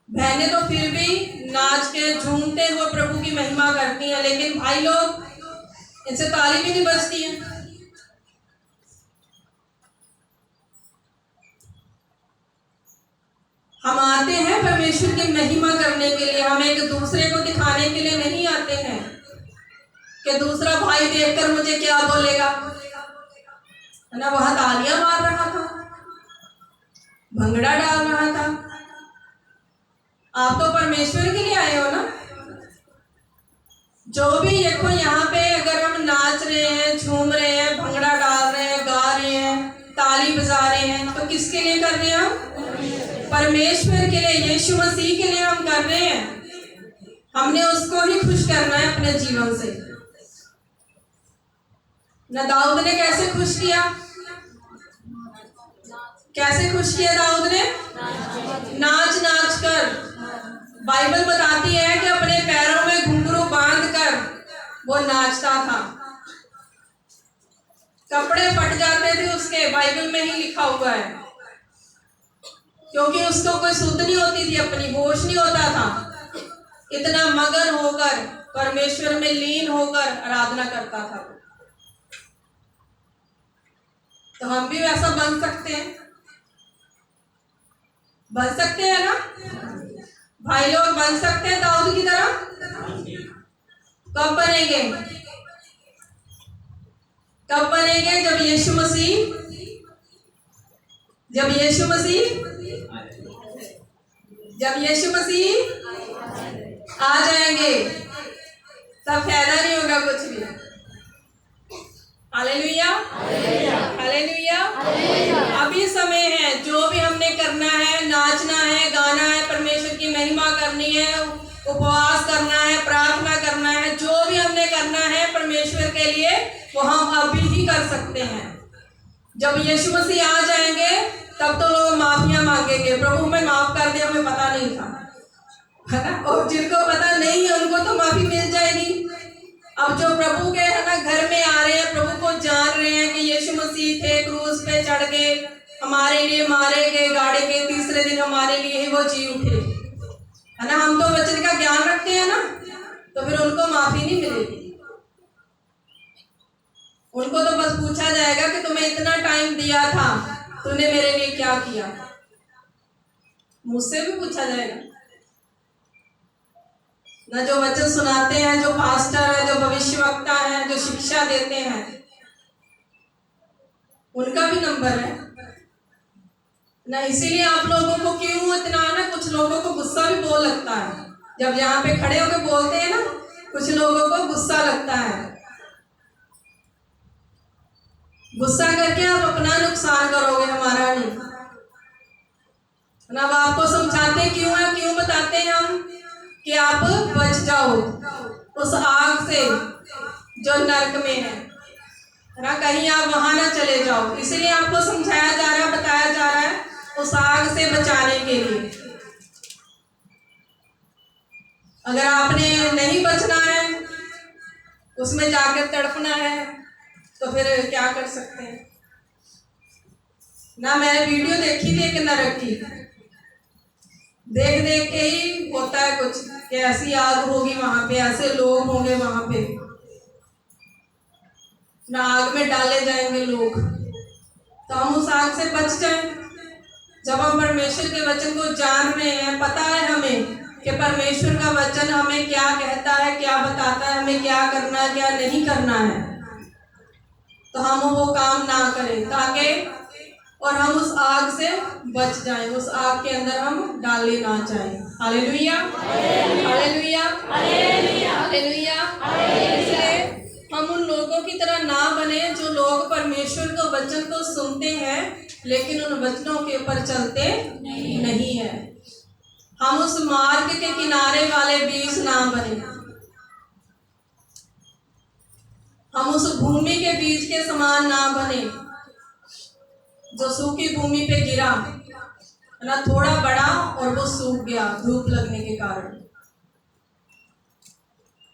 बहनें तो फिर भी नाच के झूमते हुए प्रभु की महिमा करती हैं, लेकिन भाई लोग, इनसे ताली भी नहीं बजती है। हम आते हैं परमेश्वर की महिमा करने के लिए, हम एक दूसरे को दिखाने के लिए नहीं आते हैं कि दूसरा भाई देखकर मुझे क्या बोलेगा, है ना। वहां तालियां मार रहा था, भंगड़ा डाल रहा था। आप तो परमेश्वर के लिए आए हो ना। जो भी देखो यहाँ पे, अगर हम नाच रहे हैं, झूम रहे हैं, भंगड़ा डाल रहे हैं, गा रहे हैं, ताली बजा रहे हैं, तो किसके लिए कर रहे हैं हम? परमेश्वर के लिए, यीशु मसीह के लिए हम कर रहे हैं। हमने उसको ही खुश करना है अपने जीवन से। ना दाऊद ने कैसे खुश किया? कैसे खुश किया दाऊद ने? नाच नाच कर। बाइबल बताती है कि अपने पैरों में घुंघरू बांध कर वो नाचता था। कपड़े फट जाते थे उसके, बाइबल में ही लिखा हुआ है, क्योंकि उसको कोई सुध नहीं होती थी, अपनी होश नहीं होता था। इतना मगन होकर, परमेश्वर में लीन होकर आराधना करता था। तो हम भी वैसा बन सकते हैं, बन सकते हैं ना भाई लोग? बन सकते हैं दाऊद की तरह? कब बनेंगे? कब बनेंगे? जब यीशु मसीह आ जाएंगे, तब फायदा नहीं होगा कुछ भी। Hallelujah, hallelujah. अभी समय है, जो भी हमने करना है, नाचना है, गाना है, परमेश्वर की महिमा करनी है, उपवास करना है, प्रार्थना करना है, जो भी हमने करना है परमेश्वर के लिए, वो हम अभी ही कर सकते हैं। जब यीशु मसीह आ जाएंगे तब तो लोग माफिया मांगेंगे, प्रभु हमें माफ कर दिया, हमें पता नहीं था, है ना। और जिनको पता नहीं है उनको तो माफी मिल जाएगी। अब जो प्रभु के, है ना, घर में आ रहे हैं, प्रभु को जान रहे हैं कि यीशु मसीह थे, क्रूस पे चढ़ के हमारे लिए मारे गए, गाड़े के तीसरे दिन हमारे लिए ही वो जी उठे, है ना। हम तो वचन का ज्ञान रखते हैं ना, तो फिर उनको माफी नहीं मिलेगी। उनको तो बस पूछा जाएगा कि तुम्हें इतना टाइम दिया था, तूने मेरे लिए क्या किया। मुझसे भी पूछा जाएगा ना। जो वचन सुनाते हैं, जो पास्टर है, जो भविष्यवक्ता है, जो शिक्षा देते हैं, उनका भी नंबर है ना। इसीलिए आप लोगों को क्यों इतना, ना, कुछ लोगों को गुस्सा भी बहुत लगता है जब यहाँ पे खड़े होकर बोलते हैं ना, कुछ लोगों को गुस्सा लगता है। गुस्सा करके आप अपना नुकसान करोगे, हमारा नहीं ना। अब आपको समझाते क्यों है, क्यों बताते हैं हम कि आप बच जाओ उस आग से जो नरक में है ना, कहीं आप वहां ना चले जाओ। इसलिए आपको समझाया जा रहा है, बताया जा रहा है, उस आग से बचाने के लिए। अगर आपने नहीं बचना है, उसमें जाकर तड़पना है, तो फिर क्या कर सकते हैं ना। मैंने वीडियो देखी थी एक नरक की, देख देख के ही होता है कुछ कि ऐसी आग होगी वहां पे, ऐसे लोग होंगे वहां पे ना, आग में डाले जाएंगे लोग। तो हम उस आग से बच जाएं। जब हम परमेश्वर के वचन को जान रहे हैं, पता है हमें कि परमेश्वर का वचन हमें क्या कहता है, क्या बताता है, हमें क्या करना है, क्या नहीं करना है, तो हम वो काम ना करें, ताकि और हम उस आग से बच जाएं, उस आग के अंदर हम डाले ना जाएं। Hallelujah, hallelujah, hallelujah. इसलिए हम उन लोगों की तरह ना बने जो लोग परमेश्वर के वचन को सुनते हैं लेकिन उन वचनों के ऊपर चलते नहीं है। हम उस मार्ग के किनारे वाले बीज ना बने, हम उस भूमि के बीज के समान ना बने जो सूखी भूमि पे गिरा है ना, थोड़ा बड़ा और वो सूख गया धूप लगने के कारण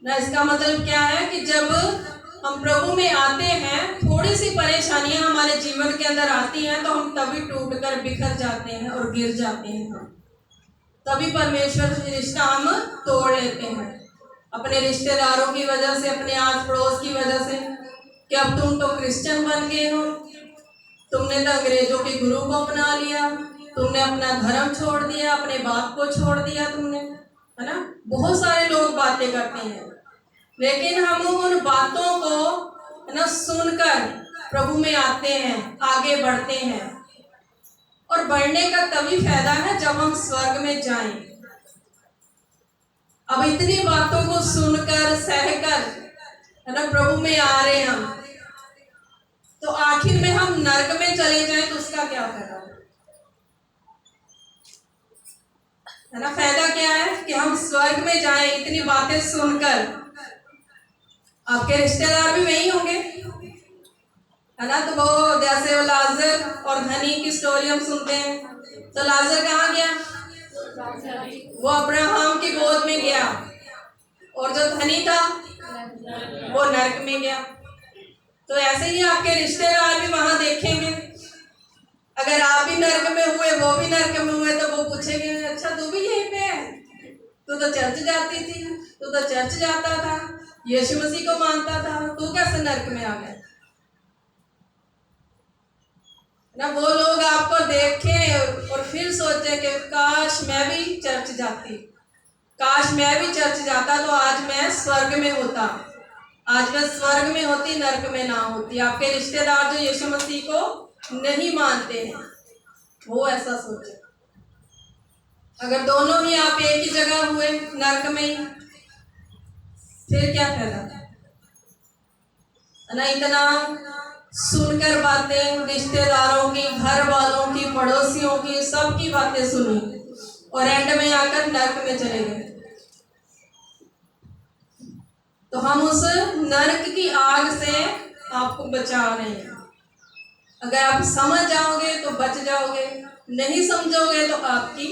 ना। इसका मतलब क्या है कि जब हम प्रभु में आते हैं, थोड़ी सी परेशानियां हमारे जीवन के अंदर आती हैं, तो हम तभी टूट कर बिखर जाते हैं और गिर जाते हैं। तभी परमेश्वर से रिश्ता हम तोड़ लेते हैं, अपने रिश्तेदारों की वजह से, अपने आस पड़ोस की वजह से कि अब तुम तो क्रिश्चियन बन गए हो, तुमने तो अंग्रेजों के गुरु को अपना लिया, तुमने अपना धर्म छोड़ दिया, अपने बाप को छोड़ दिया तुमने, है ना। बहुत सारे लोग बातें करते हैं, लेकिन हम उन बातों को है ना सुनकर प्रभु में आते हैं, आगे बढ़ते हैं। और बढ़ने का तभी फायदा है जब हम स्वर्ग में जाएं। अब इतनी बातों को सुनकर सहकर है ना प्रभु में आ रहे हम, तो आखिर में हम नरक में चले जाएं तो उसका क्या फायदा है ना। फायदा क्या है कि हम स्वर्ग में जाएं इतनी बातें सुनकर। आपके रिश्तेदार भी वही होंगे, है ना। तो वो जैसे वो लाजर और धनी की स्टोरी हम सुनते हैं, तो लाजर कहाँ गया? वो अब्राहम की गोद में गया, और जो धनी था वो नरक में गया। तो ऐसे ही आपके रिश्तेदार भी वहां देखेंगे, अगर आप भी नरक में हुए, वो भी नरक में हुए, तो वो पूछेंगे अच्छा तू भी यहीं पे है, तू तो चर्च जाती थी, तू तो चर्च जाता था, यीशु मसीह को मानता था, तू कैसे नरक में आ गया ना। वो लोग आपको देखें और फिर सोचे कि काश मैं भी चर्च जाती, काश मैं भी चर्च जाता, तो आज मैं स्वर्ग में होता, आज मैं स्वर्ग में होती, नरक में ना होती। आपके रिश्तेदार जो यीशु मसीह को नहीं मानते हैं, वो ऐसा सोचे। अगर दोनों ही आप एक ही जगह हुए नरक में ही, फिर क्या फायदा ना। इतना सुनकर बातें, रिश्तेदारों की, घर वालों की, पड़ोसियों की, सबकी बातें सुनी और एंड में आकर नरक में चले गए, तो हम उस नरक की आग से आपको बचा रहे हैं। अगर आप समझ जाओगे तो बच जाओगे, नहीं समझोगे तो आपकी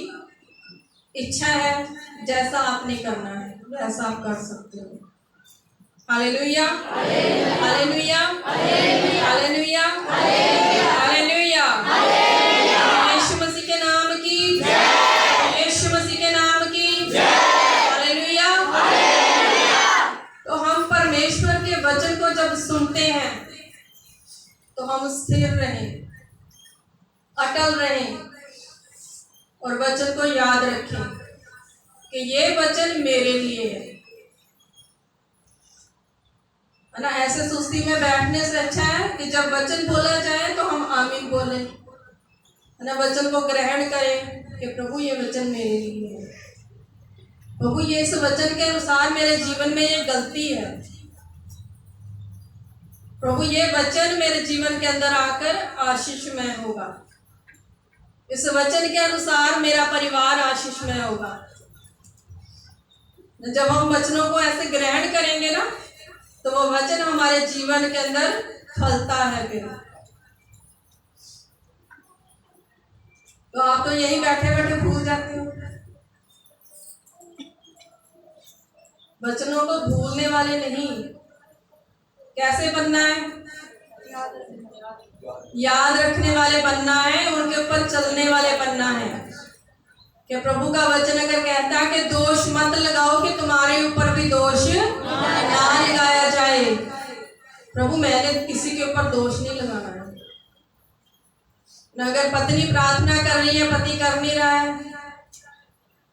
इच्छा है, जैसा आपने करना है वैसा आप कर सकते हो। Hallelujah, hallelujah, hallelujah, hallelujah. Yishu Masih के नाम की, यीशु मसीह के नाम की, हालेलुया। तो हम परमेश्वर के वचन को जब सुनते हैं तो हम स्थिर रहें, अटल रहें और वचन को याद रखें कि ये वचन मेरे लिए है ना। ऐसे सुस्ती में बैठने से अच्छा है कि जब वचन बोला जाए तो हम आमीन बोले, है ना। वचन को ग्रहण करें कि प्रभु ये वचन मेरे लिए है, प्रभु ये इस वचन के अनुसार मेरे जीवन में ये गलती है, प्रभु ये वचन मेरे जीवन के अंदर आकर आशीषमय होगा, इस वचन के अनुसार मेरा परिवार आशीषमय होगा। जब हम वचनों को ऐसे ग्रहण करेंगे ना, तो वो वचन हमारे जीवन के अंदर फलता है। फिर तो आप तो यही बैठे बैठे भूल जाते हो। वचनों को भूलने वाले नहीं, कैसे बनना है? याद रखने वाले बनना है, उनके ऊपर चलने वाले बनना है। कि प्रभु का वचन अगर कहता है कि दोष मत लगाओ कि तुम्हारे ऊपर भी दोष ना लगाया जाए। प्रभु मैंने किसी के ऊपर दोष नहीं लगाना है। अगर पत्नी प्रार्थना कर रही है, पति कर नहीं रहा है,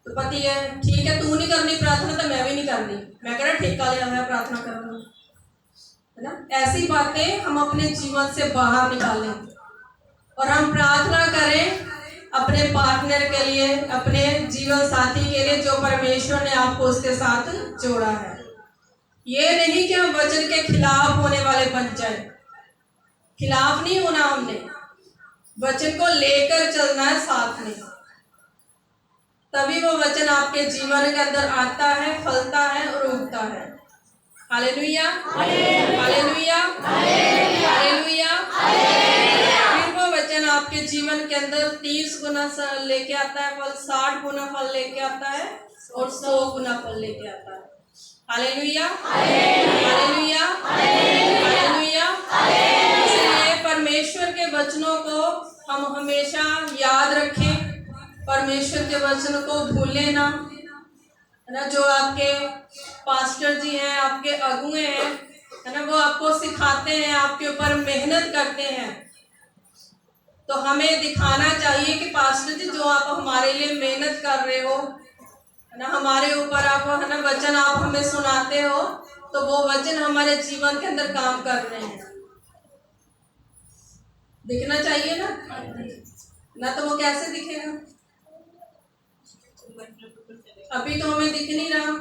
तो पति है ठीक है, तू नहीं करनी प्रार्थना तो मैं भी नहीं करनी, मैं कह रहा ठेका लिया है प्रार्थना करना, है ना। ऐसी बातें हम अपने जीवन से बाहर निकालें और हम प्रार्थना करें अपने पार्टनर के लिए, अपने जीवन साथी के लिए जो परमेश्वर ने आपको उसके साथ जोड़ा है। ये नहीं कि हम वचन के खिलाफ होने वाले बन जाए, खिलाफ नहीं होना हमने। वचन को लेकर चलना है साथ में, तभी वो वचन आपके जीवन के अंदर आता है, फलता है और उगता है। Hallelujah, hallelujah, hallelujah. फिर वो वचन आपके जीवन के अंदर 30 गुना लेके आता है फल, 60 गुना फल लेके आता है और 100 गुना फल लेके आता है। Hallelujah, hallelujah, hallelujah. इसलिए परमेश्वर के वचनों को हम हमेशा याद रखें, परमेश्वर के वचन को भूलें ना, है ना। जो आपके पास्टर जी हैं, आपके अगुए हैं, है ना, वो आपको सिखाते हैं, आपके ऊपर मेहनत करते हैं, तो हमें दिखाना चाहिए कि पास्टर जी जो आप हमारे लिए मेहनत कर रहे हो, है ना, हमारे ऊपर आप, है ना, वचन आप हमें सुनाते हो, तो वो वचन हमारे जीवन के अंदर काम कर रहे हैं, दिखना चाहिए ना तो वो कैसे दिखेगा? अभी तो हमें दिख नहीं रहा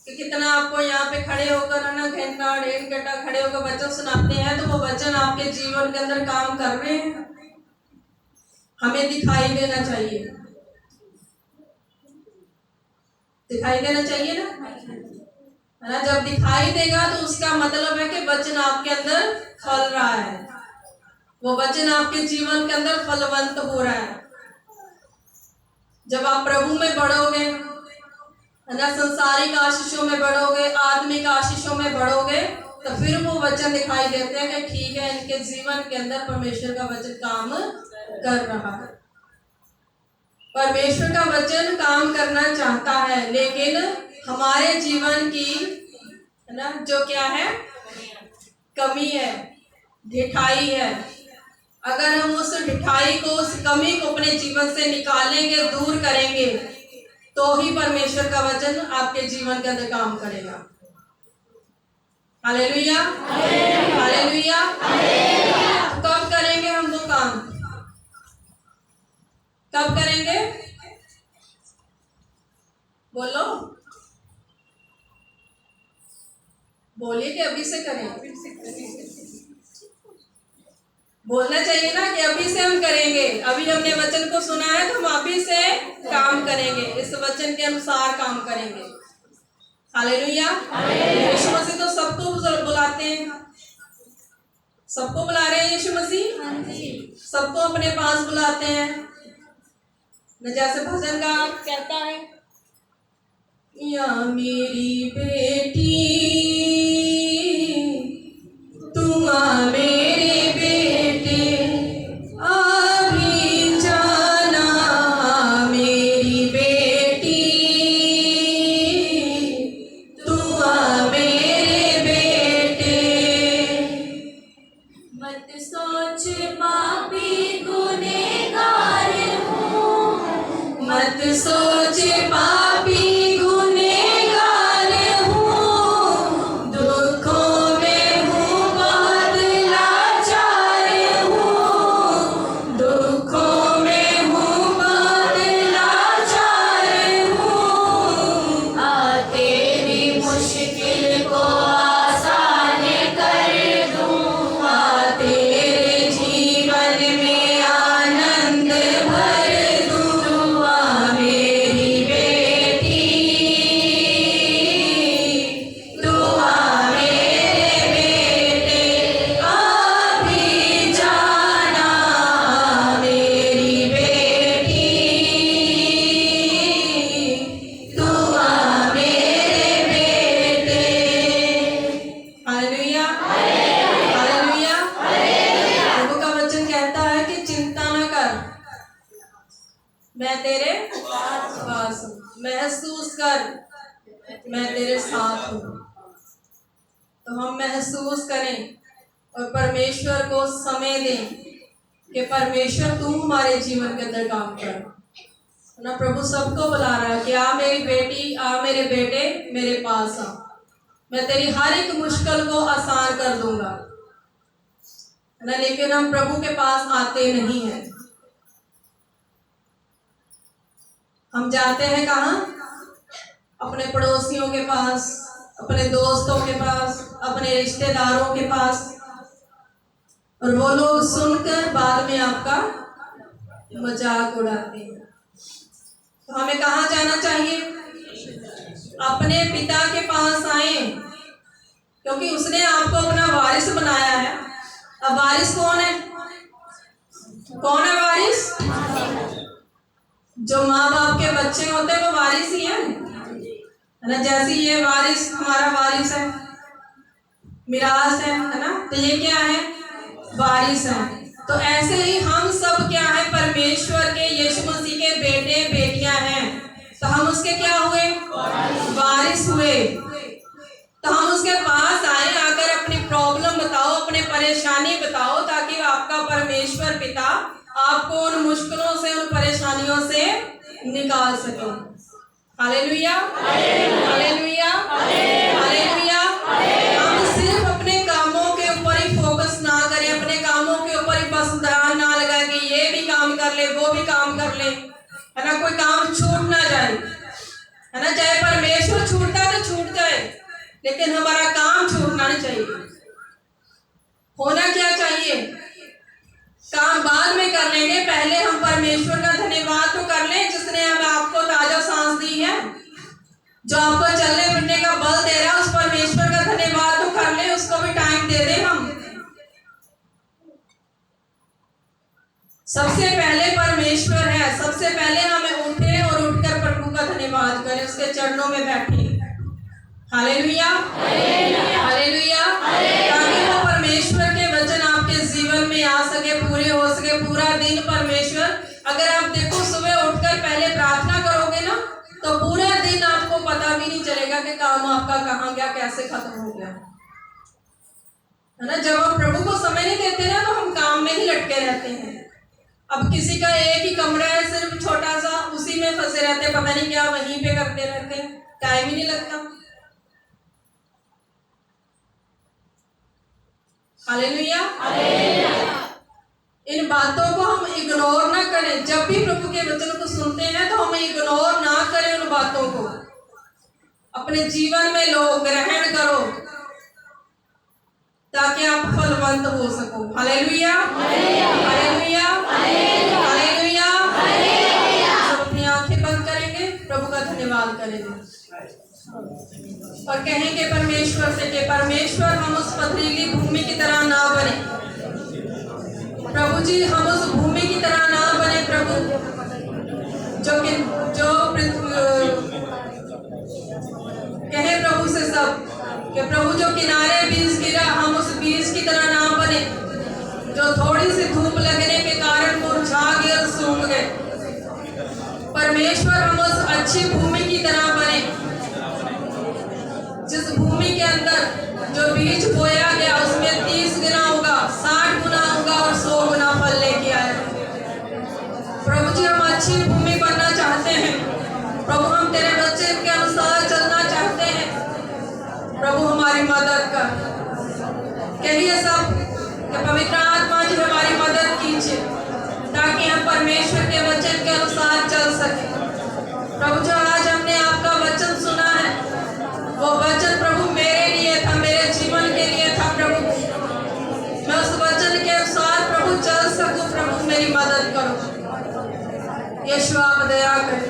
कि कितना आपको यहाँ पे खड़े होकर, है ना, घंटा 1.5 घंटा खड़े होकर वचन सुनाते हैं, तो वो वचन आपके जीवन के अंदर काम कर रहे हैं, हमें दिखाई देना चाहिए, दिखाई देना चाहिए ना, है ना। जब दिखाई देगा तो उसका मतलब है कि वचन आपके अंदर फल रहा है, वो वचन आपके जीवन के अंदर फलवंत हो रहा है। जब आप प्रभु में बढ़ोगे, है ना, संसारिक आशीषों में बढ़ोगे, आत्मिक आशीषों में बढ़ोगे, तो फिर वो वचन दिखाई देते हैं कि ठीक है, इनके जीवन के अंदर परमेश्वर का वचन काम कर रहा है। परमेश्वर का वचन काम करना चाहता है, लेकिन हमारे जीवन की, है ना, जो क्या है, कमी है, ढिठाई है। अगर हम उस ढिठाई को, उस कमी को अपने जीवन से निकालेंगे, दूर करेंगे, तो ही परमेश्वर का वचन आपके जीवन के अंदर काम करेगा। Hallelujah, hallelujah. कब करेंगे हम वो काम? कब करेंगे? बोलो, बोलिए कि अभी से करें। बोलना चाहिए ना कि अभी से हम करेंगे, अभी हमने वचन को सुना है तो हम अभी से काम करेंगे, इस वचन के अनुसार काम करेंगे। हालेलुया। यीशु मसीह तो सबको बुलाते हैं, सबको बुला रहे हैं यीशु मसीह, सबको अपने पास बुलाते हैं। जैसे भजन का कहता है, या मेरी बेटी तुम मेरे बेटे अभी जाना, मेरी बेटी तुम मेरे बेटे। मत सोच पापी गुनहगार हूँ, मत सोच पापी मैं तेरे पास हूँ, महसूस कर मैं तेरे साथ हूँ। तो हम महसूस करें और परमेश्वर को समय दें कि परमेश्वर तू हमारे जीवन के अंदर काम कर, ना। प्रभु सबको बुला रहा है कि आ मेरी बेटी, आ मेरे बेटे, मेरे पास आ, मैं तेरी हर एक मुश्किल को आसान कर दूंगा, ना। लेकिन हम प्रभु के पास आते नहीं हैं, हम जाते हैं कहाँ? अपने पड़ोसियों के पास, अपने दोस्तों के पास, अपने रिश्तेदारों के पास, और वो लोग सुनकर बाद में आपका मजाक उड़ाते हैं। तो हमें कहाँ जाना चाहिए? अपने पिता के पास आए, क्योंकि उसने आपको अपना वारिस बनाया है। अब वारिस कौन है? कौन है वारिस? जो माँ बाप के बच्चे होते हैं वो वारिस ही है ना। जैसे ये वारिस हमारा वारिस है, मिरास है ना, तो ये क्या है? वारिस है। तो ऐसे ही हम सब क्या है? परमेश्वर के, यीशु मसीह के बेटे बेटियां हैं। तो हम उसके क्या हुए? वारिस हुए। तो हम उसके पास आए, आकर अपनी प्रॉब्लम बताओ, अपने परेशानी बताओ, ताकि आपका परमेश्वर पिता आपको उन मुश्किलों से, उन परेशानियों से निकाल सके। Hallelujah, hallelujah, hallelujah. हम सिर्फ अपने कामों के ऊपर ही फोकस ना करें, अपने कामों के ऊपर ही बस ध्यान ना लगाए कि ये भी काम कर ले, वो भी काम कर ले, है ना, कोई काम छूट ना जाए, है ना। चाहे परमेश्वर छूटता तो छूट जाए, लेकिन हमारा काम छूटना नहीं चाहिए। होना क्या चाहिए? काम बाद में कर लेंगे, पहले हम परमेश्वर का धन्यवाद तो कर लें, जिसने हमें आपको ताजा सांस दी है, जो आपको चलने फिरने का बल दे रहा है, उस परमेश्वर का धन्यवाद तो कर लें, उसको भी टाइम दे दें हम। सबसे पहले परमेश्वर है, सबसे पहले हमें उठे और उठकर प्रभु का धन्यवाद करें, उसके चरणों में बैठे। हालेलुया, हालेलुया, ताकि वो परमेश्वर के वचन आपके जीवन में आ सके, पूरे हो सके। पूरा दिन परमेश्वर, अगर आप देखो सुबह उठकर पहले प्रार्थना करोगे ना, तो पूरा दिन आपको पता भी नहीं चलेगा कि काम आपका कहाँ गया, कैसे खत्म हो गया, है ना। जब हम प्रभु को समय नहीं देते ना, तो हम काम में ही लटके रहते हैं। अब किसी का एक ही कमरा है, सिर्फ छोटा सा, उसी में फंसे रहते, पता नहीं क्या वहीं पे करते रहते हैं, टाइम ही नहीं लगता। हालेलुया, इन बातों को हम इग्नोर ना करें। जब भी प्रभु के वचन को सुनते हैं तो हम इग्नोर ना करें उन बातों को, अपने जीवन में लो, ग्रहण करो, ताकि आप फलवंत हो सको। Hallelujah, hallelujah, hallelujah. सब अपनी आंखें बंद करेंगे, प्रभु का धन्यवाद करेंगे और कहेंगे परमेश्वर से कि परमेश्वर, हम उस पथरीली भूमि की तरह ना बने। प्रभु जी, हम उस भूमि की तरह ना बने प्रभु, जो कहे प्रभु से सब कि प्रभु जो किनारे बीज गिरा, हम उस बीज की तरह ना बने, जो थोड़ी सी धूप लगने के कारण मुरझा गए और सूख गए। परमेश्वर, हम उस अच्छी भूमि की तरह बने, जिस भूमि के अंदर जो बीज बोया गया, उसमें 30 गुना होगा, 60 गुना होगा और 100 गुना फल लेके आए। प्रभु जी, हम अच्छी भूमि बनना चाहते हैं प्रभु, हम तेरे बच्चे के अनुसार चलना चाहते हैं प्रभु, हमारी मदद कर। कहिए सब कि पवित्र आत्मा जी हमारी मदद कीजिए, ताकि हम परमेश्वर के वचन के अनुसार चल सके। प्रभु, जो आज हमने आपका वचन सुना है, वो वचन प्रभु मेरे लिए था, मेरे जीवन के लिए था प्रभु। मैं उस वचन के अनुसार प्रभु चल सकूं। प्रभु, मेरी मदद करो। यीशु, आप दया करें,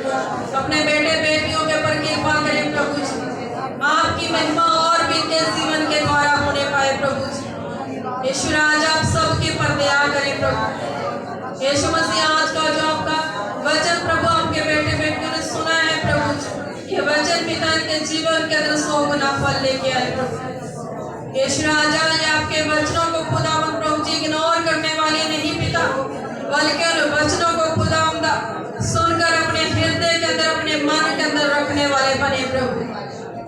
अपने बेटे बेटियों के ऊपर कृपा करें प्रभु जी। आपकी महिमा और भी इनके जीवन के द्वारा होने पाए प्रभु जी। यीशु राजा, आप सबके पर दया करें प्रभु। यीशु मसीह, आज का जो आपका वचन प्रभु आपके बेटे बेटियों ने सुना है प्रभु जी, ये वचन पिता के जीवन के अंदर 100 गुना फल लेके आए प्रभु। यीशु राजा, ये आपके वचनों को खुदावंद प्रभु जी इग्नोर करने वाले नहीं पिता, बल्कि उन वचनों को खुदावंद सुनकर अपने हृदय के अंदर, अपने मन के अंदर रखने वाले बने प्रभु,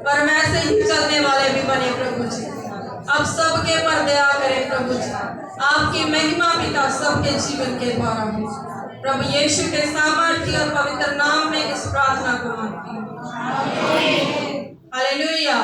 पर वैसे ही चलने वाले भी बने प्रभु जी। अब सबके पर दया करें प्रभु जी, आपकी महिमा पिता सबके जीवन के द्वारा हो। प्रभु यीशु के सामर्थ्य और पवित्र नाम में इस प्रार्थना को मांगती हूँ। हालेलुया।